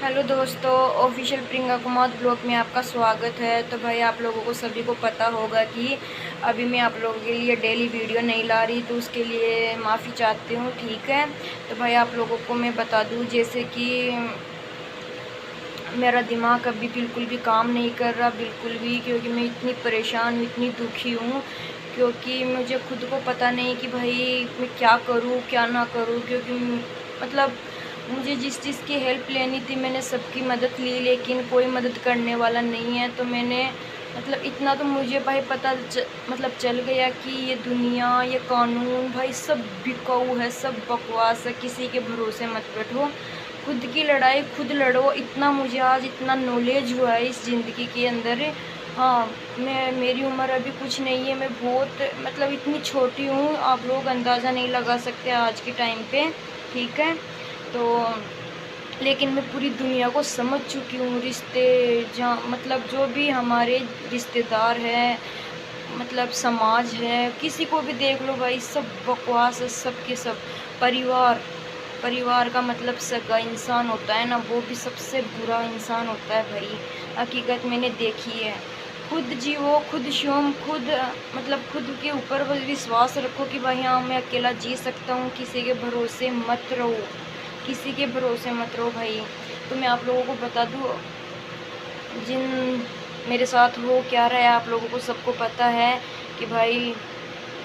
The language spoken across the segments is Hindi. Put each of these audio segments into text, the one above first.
हेलो दोस्तों, ऑफिशियल प्रियंका कुमार ब्लॉग में आपका स्वागत है। तो भाई आप लोगों को सभी को पता होगा कि अभी मैं आप लोगों के लिए डेली वीडियो नहीं ला रही, तो उसके लिए माफ़ी चाहती हूँ। ठीक है, तो भाई आप लोगों को मैं बता दूँ, जैसे कि मेरा दिमाग अभी बिल्कुल भी काम नहीं कर रहा, बिल्कुल भी, क्योंकि मैं इतनी परेशान हूँ, इतनी दुखी हूँ, क्योंकि मुझे खुद को पता नहीं कि भाई मैं क्या करूँ क्या ना करूँ। क्योंकि मतलब मुझे जिस चीज़ की हेल्प लेनी थी मैंने सबकी मदद ली, लेकिन कोई मदद करने वाला नहीं है। तो मैंने मतलब इतना तो मुझे भाई पता मतलब चल गया कि ये दुनिया, ये कानून भाई सब बिकाऊ है, सब बकवास है, किसी के भरोसे मत बैठो, खुद की लड़ाई खुद लड़ो। इतना मुझे आज इतना नॉलेज हुआ है इस ज़िंदगी के अंदर। हाँ, मेरी उम्र अभी कुछ नहीं है, मैं बहुत मतलब इतनी छोटी हूँ, आप लोग अंदाज़ा नहीं लगा सकते आज के टाइम पे। ठीक है, तो लेकिन मैं पूरी दुनिया को समझ चुकी हूँ। रिश्ते जहाँ मतलब जो भी हमारे रिश्तेदार हैं, मतलब समाज है, किसी को भी देख लो भाई, सब बकवास है, सब के सब। परिवार परिवार का मतलब सगा इंसान होता है ना, वो भी सबसे बुरा इंसान होता है भाई। हकीकत मैंने देखी है। खुद जियो, खुद शोम, खुद मतलब खुद के ऊपर विश्वास रखो कि भाई हाँ मैं अकेला जी सकता हूँ। किसी के भरोसे मत रहो, किसी के भरोसे मत रहो भाई। तो मैं आप लोगों को बता दूँ, जिन मेरे साथ हो क्या रहा है आप लोगों को सबको पता है कि भाई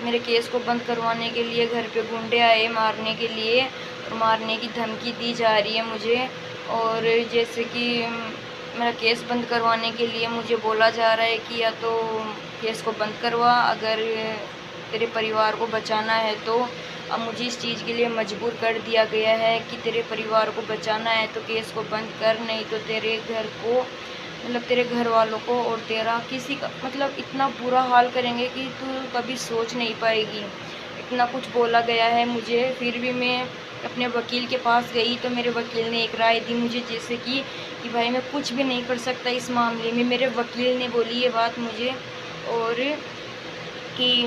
मेरे केस को बंद करवाने के लिए घर पे गुंडे आए मारने के लिए, और मारने की धमकी दी जा रही है मुझे। और जैसे कि मेरा केस बंद करवाने के लिए मुझे बोला जा रहा है कि या तो केस को बंद करवा, अगर तेरे परिवार को बचाना है तो। अब मुझे इस चीज़ के लिए मजबूर कर दिया गया है कि तेरे परिवार को बचाना है तो केस को बंद कर, नहीं तो तेरे घर को मतलब तेरे घर वालों को और तेरा किसी का मतलब इतना बुरा हाल करेंगे कि तू कभी सोच नहीं पाएगी। इतना कुछ बोला गया है मुझे। फिर भी मैं अपने वकील के पास गई तो मेरे वकील ने एक राय दी मुझे, जैसे कि भाई मैं कुछ भी नहीं कर सकता इस मामले में। मेरे वकील ने बोली ये बात मुझे, और कि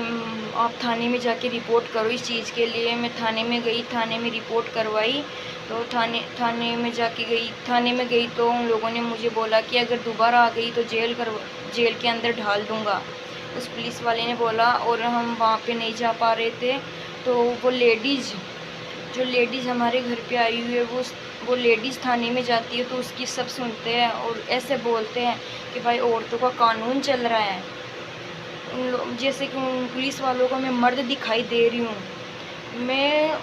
आप थाने में जाके रिपोर्ट करो इस चीज़ के लिए। मैं थाने में गई, थाने में रिपोर्ट करवाई। तो थाने में जाके गई, थाने में गई तो उन लोगों ने मुझे बोला कि अगर दोबारा आ गई तो जेल के अंदर ढाल दूँगा, उस पुलिस वाले ने बोला। और हम वहाँ पे नहीं जा पा रहे थे। तो वो लेडीज़ हमारे घर पे आई हुई है, वो लेडीज़ थाने में जाती है तो उसकी सब सुनते हैं और ऐसे बोलते हैं कि भाई औरतों का कानून चल रहा है। जैसे कि उन पुलिस वालों को मैं मर्द दिखाई दे रही हूँ, मैं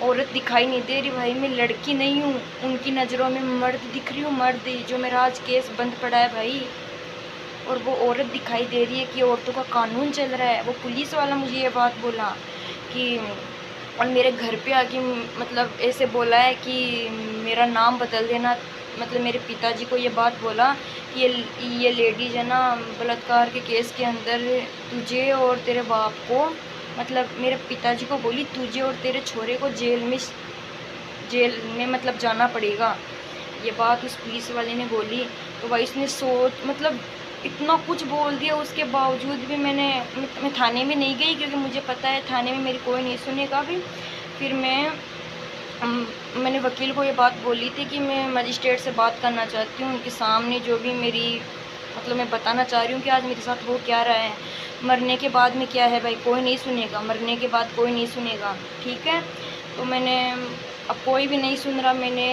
औरत दिखाई नहीं दे रही भाई, मैं लड़की नहीं हूँ। उनकी नज़रों में मर्द दिख रही हूँ, मर्द जो मेरा आज केस बंद पड़ा है भाई। और वो औरत दिखाई दे रही है कि औरतों का कानून चल रहा है। वो पुलिस वाला मुझे ये बात बोला कि, और मेरे घर पे आके मतलब ऐसे बोला है कि मेरा नाम बदल देना। मतलब मेरे पिताजी को ये बात बोला कि ये लेडीज है ना, बलात्कार के केस के अंदर तुझे और तेरे बाप को, मतलब मेरे पिताजी को बोली तुझे और तेरे छोरे को जेल में मतलब जाना पड़ेगा। ये बात उस पुलिस वाले ने बोली। तो भाई उसने सोच मतलब इतना कुछ बोल दिया, उसके बावजूद भी मैं थाने में नहीं गई, क्योंकि मुझे पता है थाने में मेरी कोई नहीं सुनेगा भी। फिर मैंने वकील को ये बात बोली थी कि मैं मजिस्ट्रेट से बात करना चाहती हूँ, उनके सामने जो भी मेरी मतलब मैं बताना चाह रही हूँ कि आज मेरे साथ हो क्या रहा है। मरने के बाद में क्या है भाई, कोई नहीं सुनेगा, मरने के बाद कोई नहीं सुनेगा। ठीक है, तो अब कोई भी नहीं सुन रहा। मैंने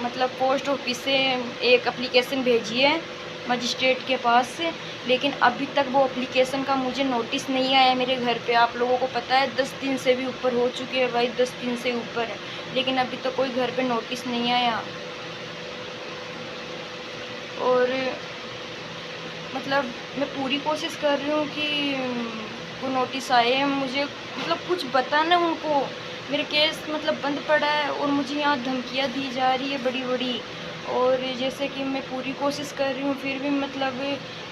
मतलब पोस्ट ऑफिस से एक एप्लीकेशन भेजी है मजिस्ट्रेट के पास से, लेकिन अभी तक वो एप्लीकेशन का मुझे नोटिस नहीं आया मेरे घर पे। आप लोगों को पता है 10 दिन से भी ऊपर हो चुके हैं भाई, 10 दिन से ऊपर है, लेकिन अभी तक कोई घर पे नोटिस नहीं आया। और मतलब मैं पूरी कोशिश कर रही हूँ कि वो नोटिस आए। मुझे मतलब कुछ बताना उनको, मेरे केस मतलब बंद पड़ा है और मुझे यहाँ धमकियाँ दी जा रही है बड़ी बड़ी। और जैसे कि मैं पूरी कोशिश कर रही हूँ फिर भी मतलब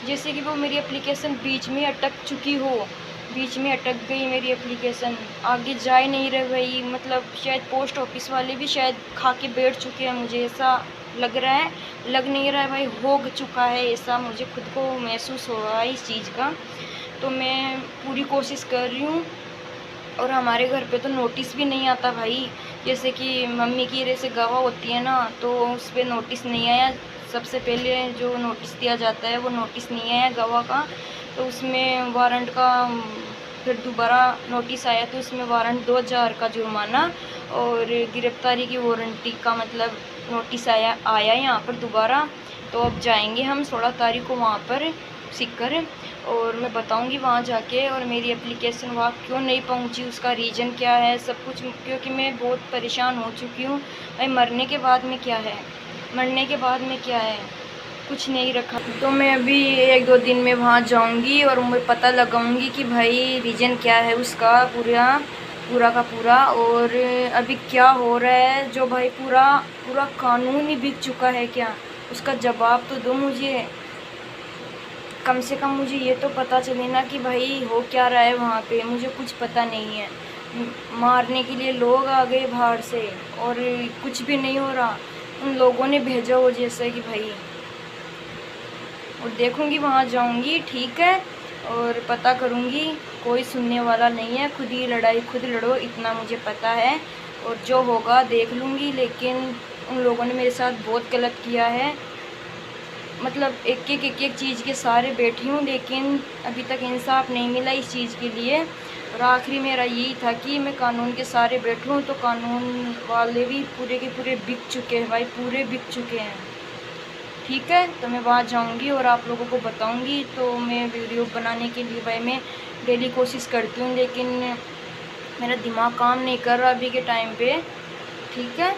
जैसे कि वो मेरी एप्लीकेशन बीच में अटक चुकी हो, बीच में अटक गई मेरी एप्लीकेशन, आगे जा ही नहीं रहे भाई। मतलब शायद पोस्ट ऑफिस वाले भी शायद खा के बैठ चुके हैं, मुझे ऐसा लग रहा है। लग नहीं रहा है भाई, हो चुका है ऐसा, मुझे खुद को महसूस हो रहा है इस चीज़ का। तो मैं पूरी कोशिश कर रही हूँ और हमारे घर पे तो नोटिस भी नहीं आता भाई। जैसे कि मम्मी की जैसे गवाह होती है ना, तो उस पर नोटिस नहीं आया। सबसे पहले जो नोटिस दिया जाता है वो नोटिस नहीं आया गवाह का, तो उसमें वारंट का फिर दोबारा नोटिस आया, तो उसमें वारंट 2000 का जुर्माना और गिरफ्तारी की वारंटी का मतलब नोटिस आया यहाँ पर दोबारा। तो अब जाएंगे हम 16 तारीख को वहाँ पर सीकर, और मैं बताऊंगी वहाँ जाके। और मेरी एप्लीकेशन वहाँ क्यों नहीं पहुँची, उसका रीज़न क्या है, सब कुछ, क्योंकि मैं बहुत परेशान हो चुकी हूँ भाई। मरने के बाद में क्या है, मरने के बाद में क्या है, कुछ नहीं रखा। तो मैं अभी 1-2 दिन में वहाँ जाऊँगी और मैं पता लगाऊँगी कि भाई रीज़न क्या है उसका, पूरा का पूरा। और अभी क्या हो रहा है, जो भाई पूरा कानून ही बिक चुका है क्या, उसका जवाब तो दो मुझे। कम से कम मुझे ये तो पता चले ना कि भाई हो क्या रहा है वहाँ पे, मुझे कुछ पता नहीं है। मारने के लिए लोग आ गए बाहर से और कुछ भी नहीं हो रहा, उन लोगों ने भेजा हो जैसे कि भाई। और देखूँगी वहाँ जाऊँगी, ठीक है, और पता करूँगी। कोई सुनने वाला नहीं है, खुद ही लड़ाई खुद लड़ो, इतना मुझे पता है। और जो होगा देख लूँगी, लेकिन उन लोगों ने मेरे साथ बहुत गलत किया है। मतलब एक एक चीज़ के सहारे बैठी हूँ, लेकिन अभी तक इंसाफ नहीं मिला इस चीज़ के लिए। और आखिरी मेरा यही था कि मैं कानून के सहारे बैठूँ, तो कानून वाले भी पूरे के पूरे बिक चुके हैं भाई, पूरे बिक चुके हैं। ठीक है, तो मैं वहाँ जाऊँगी और आप लोगों को बताऊँगी। तो मैं वीडियो बनाने के लिए भाई मैं डेली कोशिश करती हूँ, लेकिन मेरा दिमाग काम नहीं कर रहा अभी के टाइम पे। ठीक है।